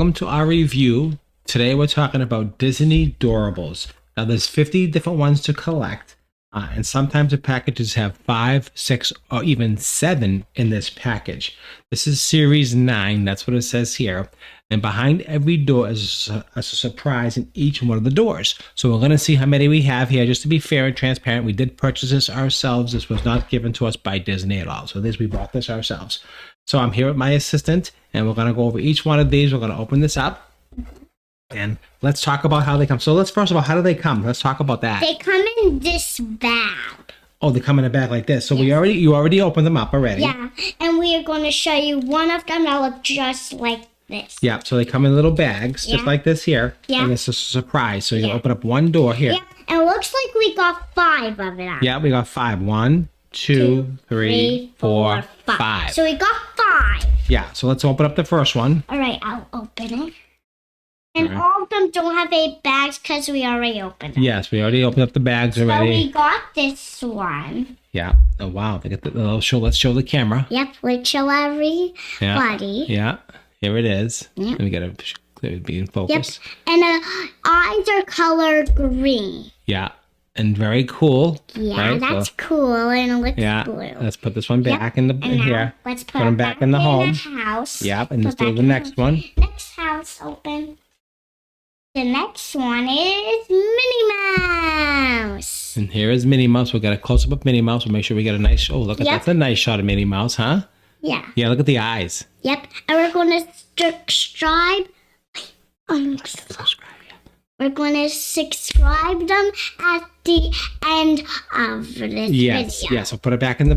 Welcome to our review. Today we're talking about Disney Doorables. Now there's 50 different ones to collect, and sometimes the packages have 5, 6, or even 7 in this package. This is series 9, that's what it says here. And behind every door is a surprise in each one of the doors. So we're going to see how many we have here. Just to be fair and transparent, we did purchase this ourselves. This was not given to us by Disney at all. So we bought this ourselves. So I'm here with my assistant, and we're going to go over each one of these. We're going to open this up, and let's talk about how they come. So let's first of all, how do they come? Let's talk about that. They come in this bag. Oh, they come in a bag like this. So yes. You already opened them up already. Yeah, and we are going to show you one of them that look just like this. Yeah, so they come in little bags, just like this here. Yeah. And it's a surprise. So you open up one door here. Yeah, and it looks like we got 5 of it out. Yeah, we got 5. 1, 2, 3, 4, 5. So we got 5. Yeah, so let's open up the first one. All right, I'll open it. And all of them don't have 8 bags because we already opened them. Yes, we already opened up the bags already. So we got this one. Yeah. Oh, wow. They got the little show. Let's show the camera. Yep, we'll show everybody. Yeah. Here it is. Yep. Let me get it clear to be in focus. Yep. And eyes are color green. Yeah. And very cool. Yeah, right? that's cool. And it looks blue. Let's put this one back in here. Let's put them back in the home. House. Yep. And let's do the next one. Next house open. The next one is Minnie Mouse. And here is Minnie Mouse. We've got a close-up of Minnie Mouse. We'll make sure we get a nice... Oh, look at that's a nice shot of Minnie Mouse, huh? Yeah. Yeah, look at the eyes. Yep. And we're going to subscribe. We're going to subscribe them at the end of this video. Yes. So put it back in the...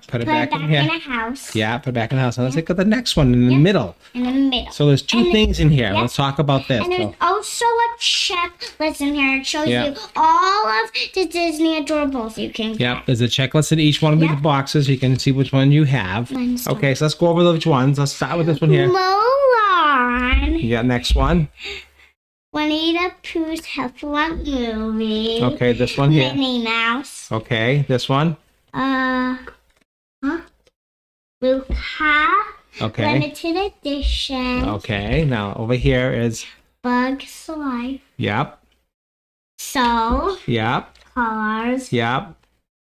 put it back in here. In the house. Yeah, put it back in the house. Now let's look at the next one in the middle. In the middle. So there's 2 things in here. Let's talk about this. And there's also a checklist in here. It shows you all of the Disney Adorables you can get. Yeah, there's a checklist in each one of these boxes. You can see which one you have. Okay, so let's go over which ones. Let's start with this one here. Mulan. Yeah, next one. Winnie the Pooh's Heffalump movie. Okay, this one here. Minnie Mouse. Okay, this one. Luca. Okay. Limited edition. Okay, now over here is Bugs Life. Yep. So. Yep. Cars. Yep.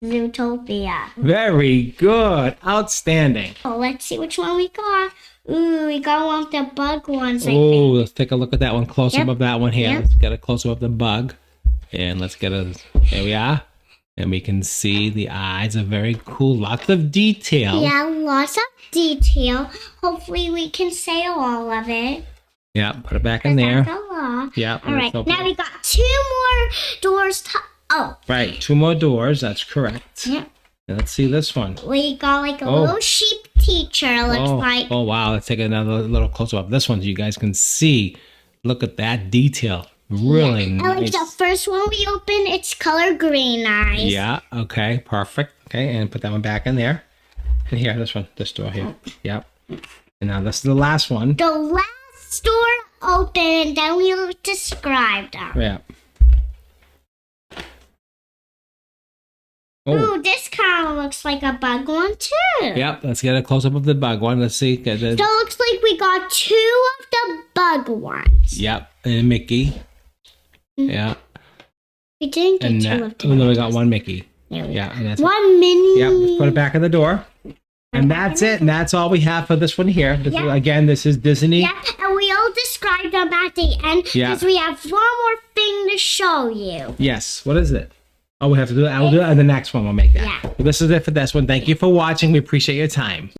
Zootopia. Very good. Outstanding. Oh, let's see which one we got. Ooh, we got one of the bug ones, I think. think. Let's take a look at that one. Close-up of that one here. Yep. Let's get a close-up of the bug. And let's get a... There we are. And we can see the eyes are very cool. Lots of detail. Yeah, lots of detail. Hopefully we can say all of it. Yeah, put it back in there. That's a lot. Yeah. All right, now we got 2 more doors to... Oh. Right, 2 more doors. That's correct. Yeah. And let's see this one. We got like a little sheep teacher, looks like. Oh, wow. Let's take another little close-up of this one so you guys can see. Look at that detail. Really nice. And like the first one we opened, it's color green eyes. Yeah, okay, perfect. Okay, and put that one back in there. And here, this door here. Yep. And now this is the last one. The last door opened, then we'll describe them. Yeah. Ooh, this kind of looks like a bug one too. Yep, let's get a close-up of the bug one. Let's see. So it looks like we got 2 of the bug ones. Yep, and Mickey. Yeah. We didn't get 2 of them. Oh, no, we got 1 Mickey. There we go. And that's 1 Minnie. Yep, let's put it back in the door. And that's it. And that's all we have for this one here. Again, this is Disney. Yeah, and we all described them at the end because we have 1 more thing to show you. Yes. What is it? Oh, we have to do that. I'll do it in the next one. We'll make that. Yeah. Well, this is it for this one. Thank you for watching. We appreciate your time.